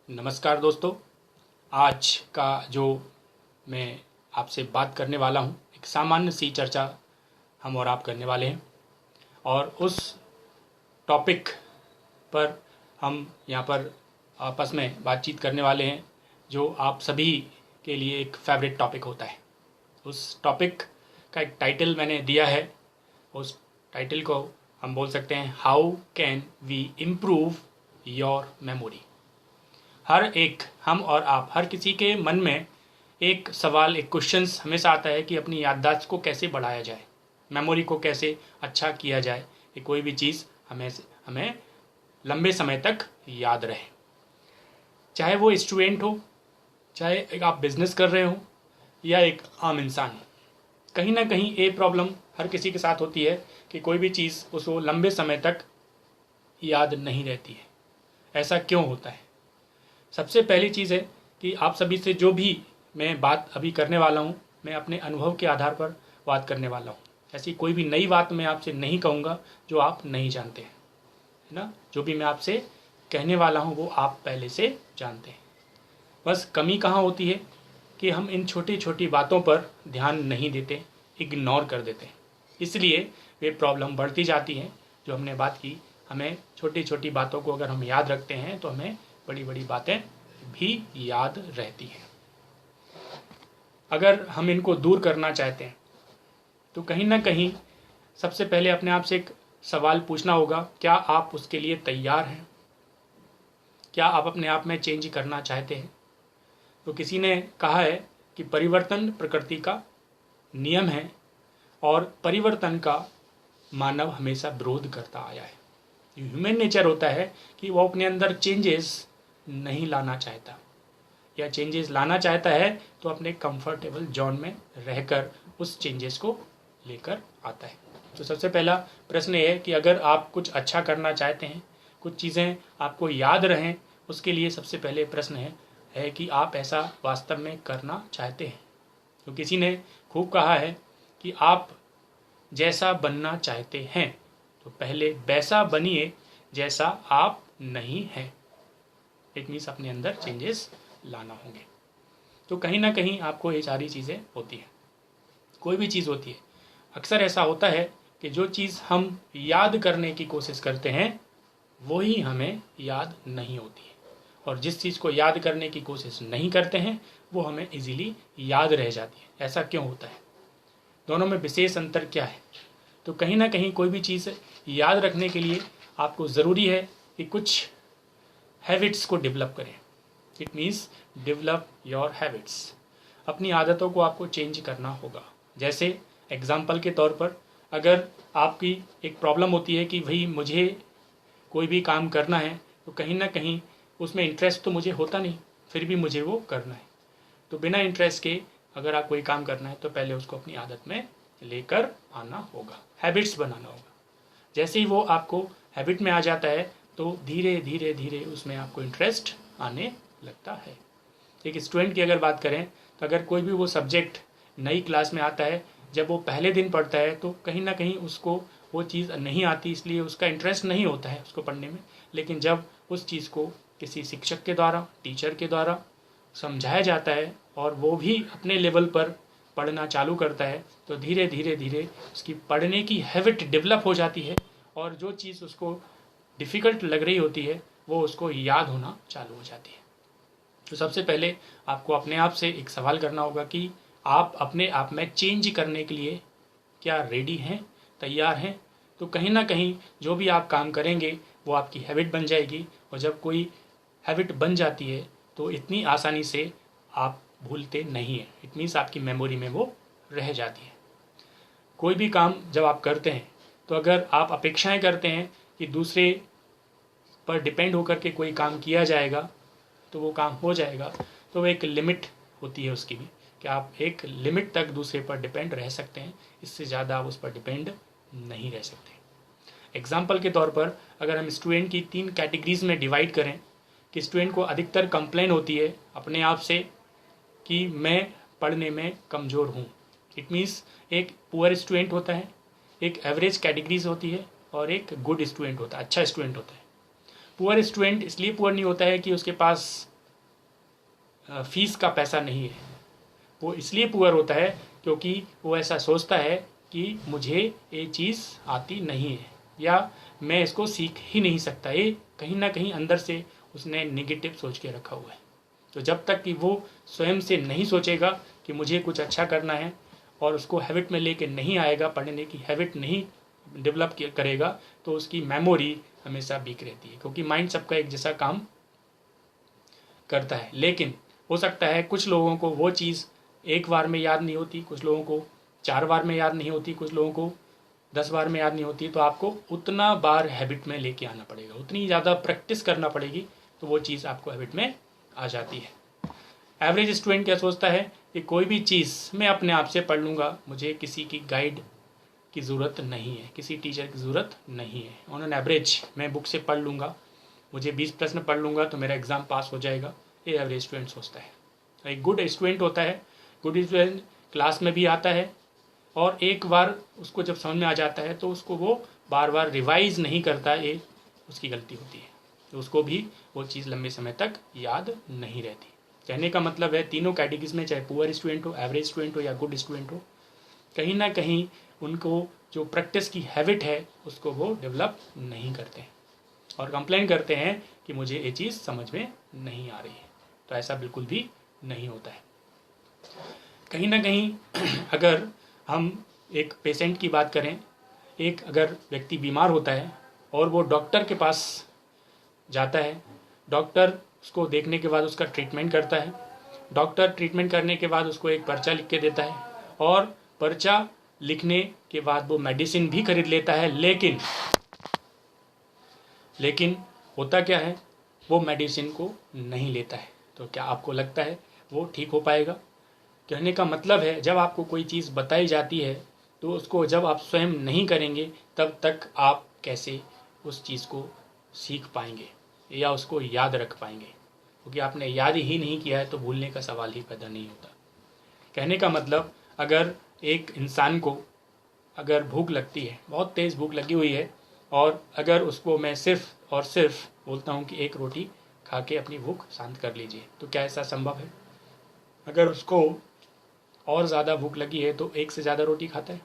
नमस्कार दोस्तों। आज का जो मैं आपसे बात करने वाला हूँ, एक सामान्य सी चर्चा हम और आप करने वाले हैं और उस टॉपिक पर हम यहाँ पर आपस में बातचीत करने वाले हैं जो आप सभी के लिए एक फेवरेट टॉपिक होता है। उस टॉपिक का एक टाइटल मैंने दिया है। उस टाइटल को हम बोल सकते हैं, how can we improve your memory. हर एक हम और आप, हर किसी के मन में एक सवाल, एक क्वेश्चंस हमेशा आता है कि अपनी याददाश्त को कैसे बढ़ाया जाए, मेमोरी को कैसे अच्छा किया जाए कि कोई भी चीज़ हमें लंबे समय तक याद रहे। चाहे वो स्टूडेंट हो, चाहे एक आप बिजनेस कर रहे हो या एक आम इंसान, कहीं ना कहीं ये प्रॉब्लम हर किसी के साथ होती है कि कोई भी चीज़ उसको लंबे समय तक याद नहीं रहती है। ऐसा क्यों होता है? सबसे पहली चीज़ है कि आप सभी से जो भी मैं बात अभी करने वाला हूँ, मैं अपने अनुभव के आधार पर बात करने वाला हूँ। ऐसी कोई भी नई बात मैं आपसे नहीं कहूँगा जो आप नहीं जानते हैं, है ना। जो भी मैं आपसे कहने वाला हूँ वो आप पहले से जानते हैं। बस कमी कहाँ होती है कि हम इन छोटी छोटी बातों पर ध्यान नहीं देते, इग्नोर कर देते हैं। इसलिए वे प्रॉब्लम बढ़ती जाती हैं। जो हमने बात की, हमें छोटी छोटी बातों को अगर हम याद रखते हैं तो हमें बड़ी बड़ी बातें भी याद रहती हैं। अगर हम इनको दूर करना चाहते हैं तो कहीं ना कहीं सबसे पहले अपने आप से एक सवाल पूछना होगा, क्या आप उसके लिए तैयार हैं? क्या आप अपने आप में चेंज करना चाहते हैं? तो किसी ने कहा है कि परिवर्तन प्रकृति का नियम है और परिवर्तन का मानव हमेशा विरोध करता आया है। ह्यूमन नेचर होता है कि वो अपने अंदर चेंजेस नहीं लाना चाहता, या चेंजेस लाना चाहता है तो अपने कंफर्टेबल जोन में रहकर उस चेंजेस को लेकर आता है। तो सबसे पहला प्रश्न ये है कि अगर आप कुछ अच्छा करना चाहते हैं, कुछ चीज़ें आपको याद रहें, उसके लिए सबसे पहले प्रश्न है कि आप ऐसा वास्तव में करना चाहते हैं। तो किसी ने खूब कहा है कि आप जैसा बनना चाहते हैं तो पहले वैसा बनिए जैसा आप नहीं हैं। इट मीन्स अपने अंदर चेंजेस लाना होंगे। तो कहीं ना कहीं आपको ये सारी चीज़ें होती हैं। कोई भी चीज़ होती है, अक्सर ऐसा होता है कि जो चीज़ हम याद करने की कोशिश करते हैं वही हमें याद नहीं होती है, और जिस चीज़ को याद करने की कोशिश नहीं करते हैं वो हमें इजीली याद रह जाती है। ऐसा क्यों होता है? दोनों में विशेष अंतर क्या है? तो कहीं ना कहीं कोई भी चीज़ याद रखने के लिए आपको ज़रूरी है कि कुछ हैबिट्स को डेवलप करें। It means develop your habits. अपनी आदतों को आपको चेंज करना होगा। जैसे एग्जाम्पल के तौर पर, अगर आपकी एक प्रॉब्लम होती है कि भाई मुझे कोई भी काम करना है तो कहीं ना कहीं उसमें इंटरेस्ट तो मुझे होता नहीं, फिर भी मुझे वो करना है। तो बिना इंटरेस्ट के अगर आप कोई काम करना है तो पहले उसको अपनी आदत में लेकर आना होगा, हैबिट्स बनाना होगा। जैसे ही वो आपको हैबिट में आ जाता है तो धीरे धीरे धीरे उसमें आपको इंटरेस्ट आने लगता है। एक स्टूडेंट की अगर बात करें तो अगर कोई भी वो सब्जेक्ट नई क्लास में आता है, जब वो पहले दिन पढ़ता है तो कहीं ना कहीं उसको वो चीज़ नहीं आती, इसलिए उसका इंटरेस्ट नहीं होता है उसको पढ़ने में। लेकिन जब उस चीज़ को किसी शिक्षक के द्वारा, टीचर के द्वारा समझाया जाता है और वो भी अपने लेवल पर पढ़ना चालू करता है तो धीरे धीरे धीरे उसकी पढ़ने की हैबिट डेवलप हो जाती है, और जो चीज़ उसको डिफ़िकल्ट लग रही होती है वो उसको याद होना चालू हो जाती है। तो सबसे पहले आपको अपने आप से एक सवाल करना होगा कि आप अपने आप में चेंज करने के लिए क्या रेडी हैं, तैयार हैं? तो कहीं ना कहीं जो भी आप काम करेंगे वो आपकी हैबिट बन जाएगी, और जब कोई हैबिट बन जाती है तो इतनी आसानी से आप भूलते नहीं हैं। इट मीन्स आपकी मेमोरी में वो रह जाती है। कोई भी काम जब आप करते हैं तो अगर आप अपेक्षाएं करते हैं कि दूसरे पर डिपेंड होकर के कोई काम किया जाएगा तो वो काम हो जाएगा, तो वो एक लिमिट होती है उसकी भी, कि आप एक लिमिट तक दूसरे पर डिपेंड रह सकते हैं, इससे ज़्यादा आप उस पर डिपेंड नहीं रह सकते। एग्जाम्पल के तौर पर अगर हम स्टूडेंट की 3 कैटेगरीज में डिवाइड करें कि स्टूडेंट को अधिकतर कंप्लेन होती है अपने आप से कि मैं पढ़ने में कमज़ोर हूँ। इट मीन्स एक पुअर स्टूडेंट होता है, एक एवरेज कैटेगरीज होती है और एक गुड स्टूडेंट होता है, अच्छा स्टूडेंट होता है। पुअर स्टूडेंट इसलिए पुअर नहीं होता है कि उसके पास फीस का पैसा नहीं है। वो इसलिए पुअर होता है क्योंकि वो ऐसा सोचता है कि मुझे ये चीज़ आती नहीं है या मैं इसको सीख ही नहीं सकता। ये कहीं ना कहीं अंदर से उसने नेगेटिव सोच के रखा हुआ है। तो जब तक कि वो स्वयं से नहीं सोचेगा कि मुझे कुछ अच्छा करना है और उसको हैबिट में लेके नहीं आएगा, पढ़ने की हैबिट नहीं डेवलप करेगा, तो उसकी मेमोरी हमेशा वीक रहती है, क्योंकि माइंड सबका एक जैसा काम करता है। लेकिन हो सकता है कुछ लोगों को वो चीज़ एक बार में याद नहीं होती, कुछ लोगों को 4 बार में याद नहीं होती, कुछ लोगों को 10 बार में याद नहीं होती। तो आपको उतना बार हैबिट में लेके आना पड़ेगा, उतनी ज़्यादा प्रैक्टिस करना पड़ेगी, तो वो चीज़ आपको हैबिट में आ जाती है। एवरेज स्टूडेंट क्या सोचता है कि कोई भी चीज़ मैं अपने आप से पढ़ लूँगा, मुझे किसी की गाइड की ज़रूरत नहीं है, किसी टीचर की ज़रूरत नहीं है। ऑन एन एवरेज मैं बुक से पढ़ लूँगा, मुझे 20 प्रश्न पढ़ लूँगा तो मेरा एग्ज़ाम पास हो जाएगा। ये एवरेज स्टूडेंट सोचता है। एक गुड स्टूडेंट होता है, गुड स्टूडेंट क्लास में भी आता है और एक बार उसको जब समझ में आ जाता है तो उसको वो बार बार रिवाइज नहीं करता, ये उसकी गलती होती है। तो उसको भी वो चीज़ लंबे समय तक याद नहीं रहती। कहने का मतलब है तीनों कैटेगरीज में, चाहे पुअर स्टूडेंट हो, एवरेज स्टूडेंट हो या गुड स्टूडेंट हो, कहीं ना कहीं उनको जो प्रैक्टिस की हैबिट है उसको वो डेवलप नहीं करते हैं और कंप्लेन करते हैं कि मुझे ये चीज़ समझ में नहीं आ रही है। तो ऐसा बिल्कुल भी नहीं होता है। कहीं ना कहीं अगर हम एक पेशेंट की बात करें, एक अगर व्यक्ति बीमार होता है और वो डॉक्टर के पास जाता है, डॉक्टर उसको देखने के बाद उसका ट्रीटमेंट करता है, डॉक्टर ट्रीटमेंट करने के बाद उसको एक पर्चा लिख के देता है और पर्चा लिखने के बाद वो मेडिसिन भी खरीद लेता है। लेकिन होता क्या है, वो मेडिसिन को नहीं लेता है। तो क्या आपको लगता है वो ठीक हो पाएगा? कहने का मतलब है जब आपको कोई चीज़ बताई जाती है तो उसको जब आप स्वयं नहीं करेंगे तब तक आप कैसे उस चीज़ को सीख पाएंगे या उसको याद रख पाएंगे, क्योंकि आपने याद ही नहीं किया है तो भूलने का सवाल ही पैदा नहीं होता। कहने का मतलब अगर एक इंसान को अगर भूख लगती है, बहुत तेज़ भूख लगी हुई है, और अगर उसको मैं सिर्फ और सिर्फ बोलता हूँ कि एक रोटी खा के अपनी भूख शांत कर लीजिए, तो क्या ऐसा संभव है? अगर उसको और ज़्यादा भूख लगी है तो एक से ज़्यादा रोटी खाता है,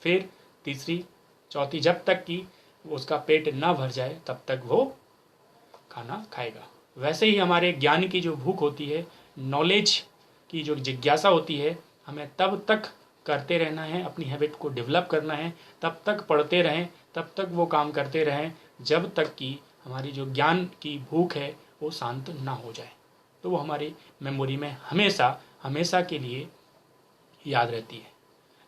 फिर तीसरी, चौथी, जब तक कि उसका पेट ना भर जाए तब तक वो खाना खाएगा। वैसे ही हमारे ज्ञान की जो भूख होती है, नॉलेज की जो जिज्ञासा होती है, हमें तब तक करते रहना है, अपनी हैबिट को डेवलप करना है, तब तक पढ़ते रहें, तब तक वो काम करते रहें जब तक कि हमारी जो ज्ञान की भूख है वो शांत ना हो जाए। तो वो हमारी मेमोरी में हमेशा हमेशा के लिए याद रहती है।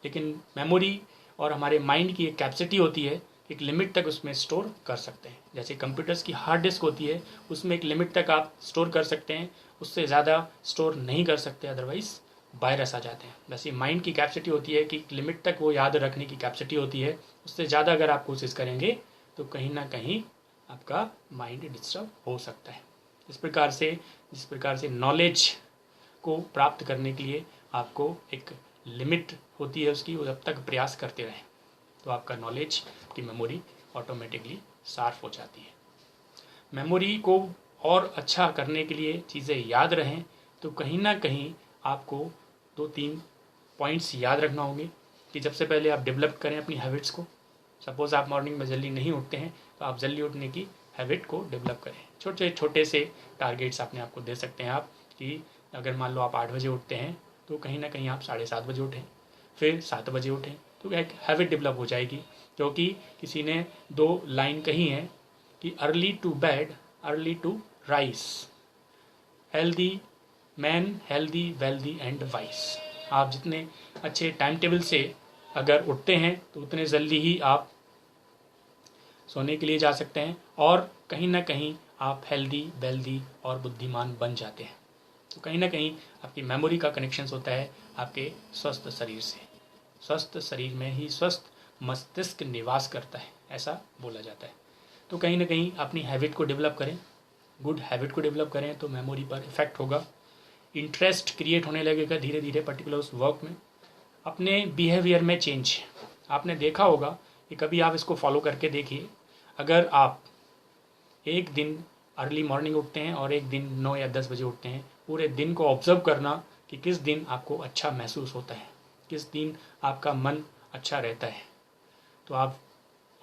लेकिन मेमोरी और हमारे माइंड की एक कैपेसिटी होती है, एक लिमिट तक उसमें स्टोर कर सकते हैं। जैसे कंप्यूटर्स की हार्ड डिस्क होती है, उसमें एक लिमिट तक आप स्टोर कर सकते हैं, उससे ज़्यादा स्टोर नहीं कर सकते, अदरवाइज़ वायरस आ जाते हैं। वैसे माइंड की कैपेसिटी होती है कि लिमिट तक वो याद रखने की कैपेसिटी होती है, उससे ज़्यादा अगर आप कोशिश करेंगे तो कहीं ना कहीं आपका माइंड डिस्टर्ब हो सकता है। जिस प्रकार से नॉलेज को प्राप्त करने के लिए आपको एक लिमिट होती है उसकी, वो जब तक प्रयास करते रहें तो आपका नॉलेज की मेमोरी ऑटोमेटिकली शार्प हो जाती है। मेमोरी को और अच्छा करने के लिए चीज़ें याद रहें तो कहीं ना कहीं आपको 2-3 पॉइंट्स याद रखना होंगे कि सबसे पहले आप डेवलप करें अपनी हैबिट्स को। सपोज़ आप मॉर्निंग में जल्दी नहीं उठते हैं तो आप जल्दी उठने की हैबिट को डेवलप करें। छोटे छोटे से टारगेट्स अपने आप को दे सकते हैं आप, कि अगर मान लो आप 8 बजे उठते हैं तो कहीं ना कहीं आप 7:30 बजे उठें, फिर 7 बजे उठें, तो एक हैबिट डेवलप हो जाएगी। क्योंकि किसी ने 2 लाइन कही हैं कि early to bed early to rise, healthy man healthy wealthy and wise. आप जितने अच्छे टाइम टेबल से अगर उठते हैं तो उतने जल्दी ही आप सोने के लिए जा सकते हैं और कहीं ना कहीं आप हेल्दी वेल्दी और बुद्धिमान बन जाते हैं। तो कहीं ना कहीं आपकी मेमोरी का कनेक्शन होता है आपके स्वस्थ शरीर से। स्वस्थ शरीर में ही स्वस्थ मस्तिष्क निवास करता है, ऐसा बोला जाता है। तो कहीं ना कहीं अपनी हैबिट को डेवलप करें, गुड हैबिट को डेवलप करें तो मेमोरी पर इफेक्ट होगा, इंटरेस्ट क्रिएट होने लगेगा धीरे धीरे पर्टिकुलर उस वर्क में। अपने बिहेवियर में चेंज, आपने देखा होगा कि कभी आप इसको फॉलो करके देखिए, अगर आप एक दिन अर्ली मॉर्निंग उठते हैं और एक दिन 9 या 10 बजे उठते हैं पूरे दिन को ऑब्जर्व करना कि किस दिन आपको अच्छा महसूस होता है, किस दिन आपका मन अच्छा रहता है। तो आप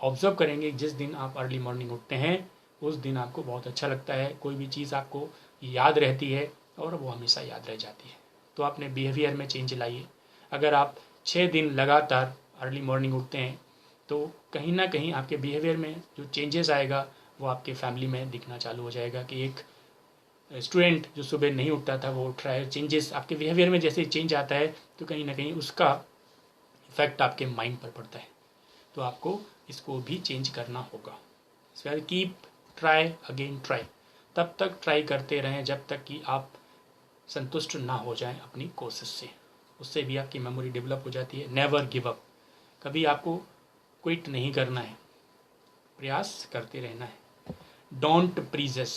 ऑब्जर्व करेंगे जिस दिन आप अर्ली मॉर्निंग उठते हैं उस दिन आपको बहुत अच्छा लगता है, कोई भी चीज़ आपको याद रहती है और वो हमेशा याद रह जाती है। तो अपने बिहेवियर में चेंज लाइए। अगर आप 6 दिन लगातार अर्ली मॉर्निंग उठते हैं तो कहीं ना कहीं आपके बिहेवियर में जो चेंजेस आएगा वो आपके फैमिली में दिखना चालू हो जाएगा कि एक स्टूडेंट जो सुबह नहीं उठता था वो उठ रहा है। चेंजेस आपके बिहेवियर में जैसे चेंज आता है तो कहीं ना कहीं उसका इफेक्ट आपके माइंड पर पड़ता है। तो आपको इसको भी चेंज करना होगा। इसके बाद कीप ट्राई अगेन ट्राई, तब तक ट्राई करते रहें जब तक कि आप संतुष्ट ना हो जाएं अपनी कोशिश से। उससे भी आपकी मेमोरी डेवलप हो जाती है। नेवर गिव अप, कभी आपको क्विट नहीं करना है, प्रयास करते रहना है। Don't prejudice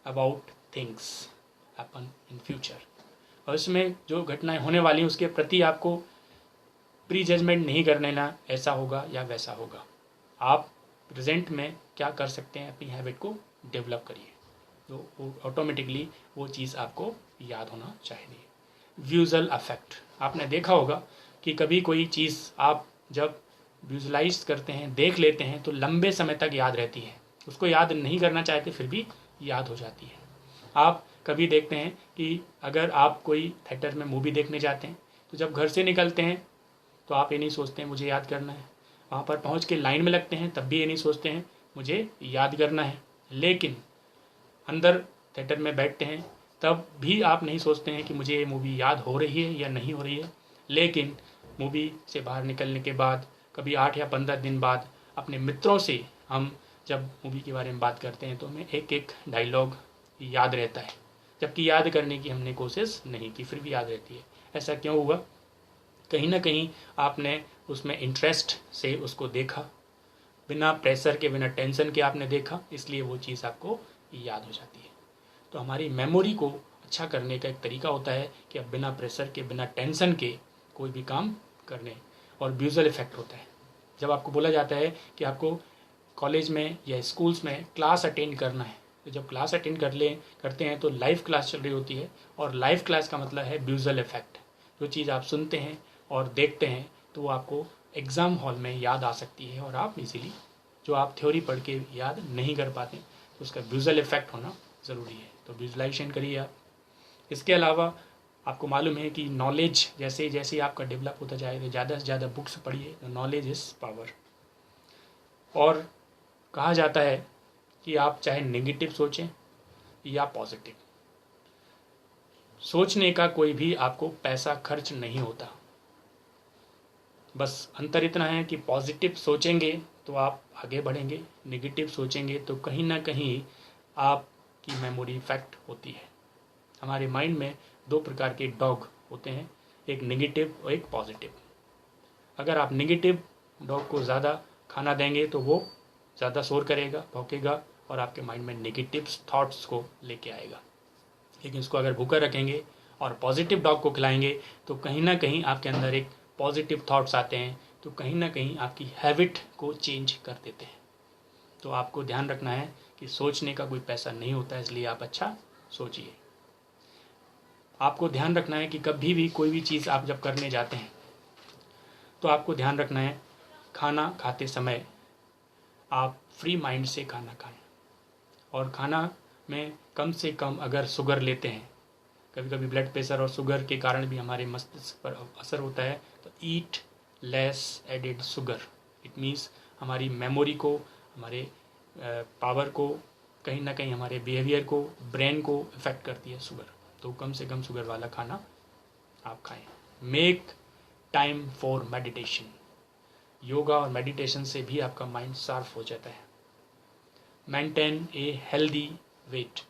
about things happen in future, और इसमें जो घटनाएं होने वाली हैं उसके प्रति आपको प्री जजमेंट नहीं कर लेना, ऐसा होगा या वैसा होगा। आप प्रेजेंट में क्या कर सकते हैं, अपनी हैबिट को डेवलप करिए, तो ऑटोमेटिकली वो चीज़ आपको याद होना चाहिए। विजुअल अफेक्ट, आपने देखा होगा कि कभी कोई चीज़ आप जब विजुअलाइज करते हैं, देख लेते हैं, तो लंबे समय तक याद रहती है। उसको याद नहीं करना चाहते फिर भी याद हो जाती है। आप कभी देखते हैं कि अगर आप कोई थिएटर में मूवी देखने जाते हैं तो जब घर से निकलते हैं तो आप ये नहीं सोचते हैं मुझे याद करना है, वहाँ पर पहुँच के लाइन में लगते हैं तब भी ये नहीं सोचते हैं मुझे याद करना है। लेकिन अंदर थिएटर में बैठते हैं तब भी आप नहीं सोचते हैं कि मुझे ये मूवी याद हो रही है या नहीं हो रही है। लेकिन मूवी से बाहर निकलने के बाद कभी 8 या 15 दिन बाद अपने मित्रों से हम जब मूवी के बारे में बात करते हैं तो हमें एक एक डायलॉग याद रहता है, जबकि याद करने की हमने कोशिश नहीं की फिर भी याद रहती है। ऐसा क्यों हुआ? कहीं ना कहीं आपने उसमें इंटरेस्ट से उसको देखा, बिना प्रेशर के, बिना टेंशन के आपने देखा, इसलिए वो चीज़ आपको याद हो जाती है। तो हमारी मेमोरी को अच्छा करने का एक तरीका होता है कि अब बिना प्रेशर के, बिना टेंशन के कोई भी काम करने। और विजुअल इफेक्ट होता है, जब आपको बोला जाता है कि आपको कॉलेज में या स्कूल्स में क्लास अटेंड करना है, तो जब क्लास अटेंड करते हैं तो लाइव क्लास चल रही होती है, और लाइव क्लास का मतलब है विजुअल इफेक्ट। जो चीज़ आप सुनते हैं और देखते हैं तो वो आपको एग्ज़ाम हॉल में याद आ सकती है, और आप इजीली जो आप थ्योरी पढ़ के याद नहीं कर पाते तो उसका विजुअल इफेक्ट होना ज़रूरी है। तो विजुलाइजेशन करिए आप। इसके अलावा आपको मालूम है कि नॉलेज जैसे जैसे आपका डेवलप होता जाएगा, ज़्यादा से ज़्यादा बुक्स पढ़िए, तो नॉलेज इज़ पावर। और कहा जाता है कि आप चाहे नेगेटिव सोचें या पॉजिटिव, सोचने का कोई भी आपको पैसा खर्च नहीं होता। बस अंतर इतना है कि पॉजिटिव सोचेंगे तो आप आगे बढ़ेंगे, नेगेटिव सोचेंगे तो कहीं ना कहीं आपकी मेमोरी इफेक्ट होती है। हमारे माइंड में 2 प्रकार के डॉग होते हैं, एक नेगेटिव और एक पॉजिटिव। अगर आप नेगेटिव डॉग को ज़्यादा खाना देंगे तो वो ज़्यादा शोर करेगा, भौंकेगा और आपके माइंड में नेगेटिव थॉट्स को लेके आएगा। लेकिन उसको अगर भूखा रखेंगे और पॉजिटिव डॉग को खिलाएंगे तो कहीं ना कहीं आपके अंदर एक पॉजिटिव थॉट्स आते हैं, तो कहीं ना कहीं आपकी हैबिट को चेंज कर देते हैं। तो आपको ध्यान रखना है कि सोचने का कोई पैसा नहीं होता, इसलिए आप अच्छा सोचिए। आपको ध्यान रखना है कि कभी भी कोई भी चीज़ आप जब करने जाते हैं तो आपको ध्यान रखना है खाना खाते समय आप फ्री माइंड से खाना खाएं, और खाना में कम से कम अगर शुगर लेते हैं, कभी कभी ब्लड प्रेशर और शुगर के कारण भी हमारे मस्तिष्क पर असर होता है, तो eat less added sugar. It means हमारी मेमोरी को, हमारे पावर को, कहीं ना कहीं हमारे बिहेवियर को, ब्रेन को इफेक्ट करती है शुगर। तो कम से कम शुगर वाला खाना आप खाएं। Make time for meditation, yoga और मेडिटेशन से भी आपका माइंड शार्प हो जाता है। मेंटेन ए हेल्दी वेट,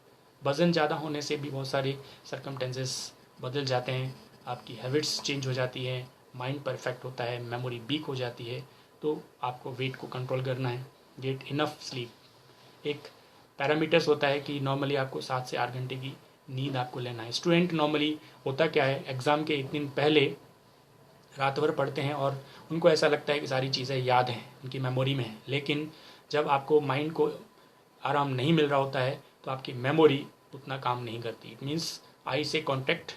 वज़न ज़्यादा होने से भी बहुत सारे सर्कमटेंसेस बदल जाते हैं, आपकी हैबिट्स चेंज हो जाती है, माइंड पर इफेक्ट होता है, मेमोरी वीक हो जाती है। तो आपको वेट को कंट्रोल करना है। गेट इनफ स्लीप, एक पैरामीटर्स होता है कि नॉर्मली आपको 7 से 8 घंटे की नींद आपको लेना है। स्टूडेंट नॉर्मली होता क्या है, एग्ज़ाम के एक दिन पहले रात भर पढ़ते हैं और उनको ऐसा लगता है कि सारी चीज़ें याद हैं, उनकी मेमोरी में है। लेकिन जब आपको माइंड को आराम नहीं मिल रहा होता है तो आपकी मेमोरी उतना काम नहीं करती। इट मीन्स आई से कांटेक्ट,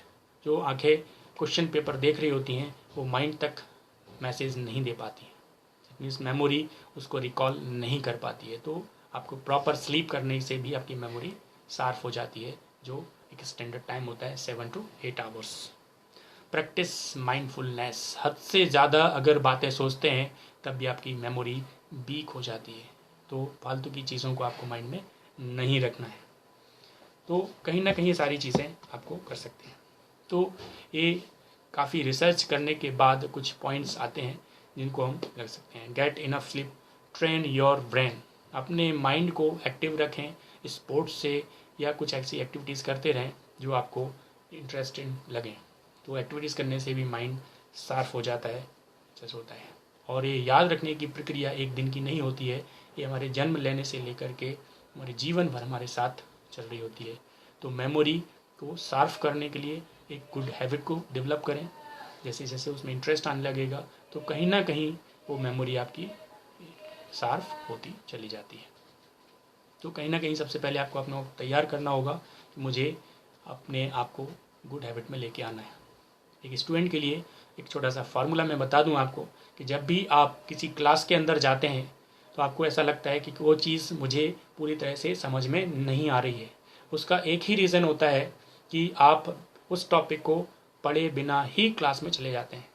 जो आंखें क्वेश्चन पेपर देख रही होती हैं वो माइंड तक मैसेज नहीं दे पाती हैं। इट मीन्स मेमोरी उसको रिकॉल नहीं कर पाती है। तो आपको प्रॉपर स्लीप करने से भी आपकी मेमोरी शार्प हो जाती है, जो एक स्टैंडर्ड टाइम होता है 7 to 8 आवर्स। Practice mindfulness. हद से ज़्यादा अगर बातें सोचते हैं तब भी आपकी मेमोरी वीक हो जाती है। तो फालतू की चीज़ों को आपको माइंड में नहीं रखना है। तो कहीं ना कहीं ये सारी चीज़ें आपको कर सकते हैं। तो ये काफ़ी रिसर्च करने के बाद कुछ पॉइंट्स आते हैं जिनको हम रख सकते हैं। Get enough sleep, train your brain. अपने माइंड को एक्टिव रखें, स्पोर्ट्स से या कुछ ऐसी एक्टिविटीज़ करते रहें जो आपको इंटरेस्टिंग लगें। तो एक्टिविटीज़ करने से भी माइंड शार्प हो जाता है, अच्छे होता है। और ये याद रखने की प्रक्रिया एक दिन की नहीं होती है, ये हमारे जन्म लेने से लेकर के हमारे जीवन भर हमारे साथ चल रही होती है। तो मेमोरी को शार्प करने के लिए एक गुड हैबिट को डेवलप करें। जैसे जैसे उसमें इंटरेस्ट आने लगेगा तो कहीं ना कहीं वो मेमोरी आपकी शार्प होती चली जाती है। तो कहीं ना कहीं सबसे पहले आपको अपना तैयार करना होगा कि मुझे अपने आप को गुड हैबिट में लेके आना है। एक स्टूडेंट के लिए एक छोटा सा फार्मूला मैं बता दूं आपको कि जब भी आप किसी क्लास के अंदर जाते हैं तो आपको ऐसा लगता है कि वो चीज़ मुझे पूरी तरह से समझ में नहीं आ रही है। उसका एक ही रीज़न होता है कि आप उस टॉपिक को पढ़े बिना ही क्लास में चले जाते हैं।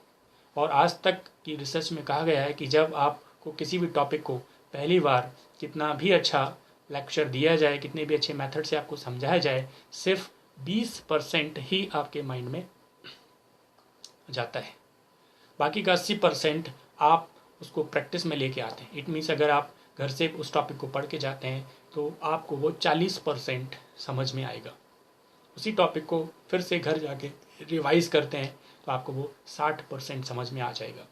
और आज तक की रिसर्च में कहा गया है कि जब आपको किसी भी टॉपिक को पहली बार कितना भी अच्छा लेक्चर दिया जाए, कितने भी अच्छे मेथड से आपको समझाया जाए, सिर्फ 20% ही आपके माइंड में जाता है। बाकी का 80% आप उसको प्रैक्टिस में लेके आते हैं। इट मीन्स अगर आप घर से उस टॉपिक को पढ़ के जाते हैं तो आपको वो 40% समझ में आएगा। उसी टॉपिक को फिर से घर जाके रिवाइज करते हैं तो आपको वो 60% समझ में आ जाएगा।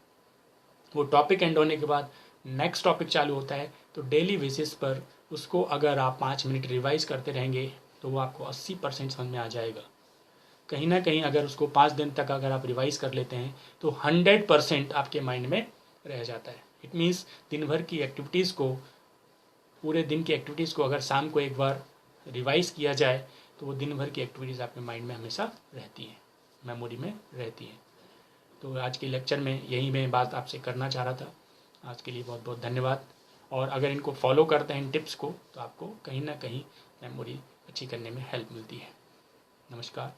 वो टॉपिक एंड होने के बाद नेक्स्ट टॉपिक चालू होता है, तो डेली बेसिस पर उसको अगर आप 5 मिनट रिवाइज करते रहेंगे तो वो आपको 80% समझ में आ जाएगा। कहीं ना कहीं अगर उसको 5 दिन तक अगर आप रिवाइज कर लेते हैं तो 100% आपके माइंड में रह जाता है। इट मीन्स दिन भर की एक्टिविटीज़ को, पूरे दिन की एक्टिविटीज़ को अगर शाम को एक बार रिवाइज किया जाए तो वो दिन भर की एक्टिविटीज़ आपके माइंड में हमेशा रहती हैं, मेमोरी में रहती हैं। तो आज के लेक्चर में यही मैं बात आपसे करना चाह रहा था। आज के लिए बहुत बहुत धन्यवाद। और अगर इनको फॉलो करते हैं इन टिप्स को तो आपको कहीं ना कहीं मेमोरी अच्छी करने में हेल्प मिलती है। नमस्कार।